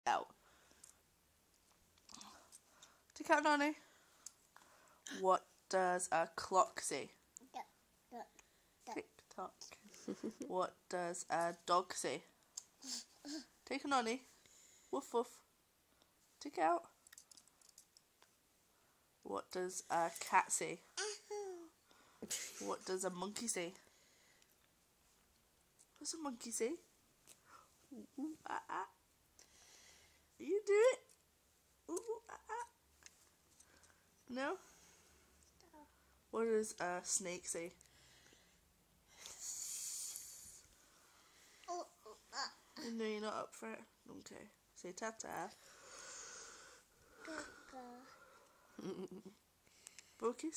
out. Take out, Nani. What does a clock say? Tick tock. What does a dog say? Take a Nani. Woof woof. Take out. What does a cat say? What does a monkey say? What's a monkey say? Ooh, ooh, ah, ah. You do it. Ooh, ooh, ah, ah. No? What does a snake say? No, you're not up for it. Okay. Say ta-ta. Focus.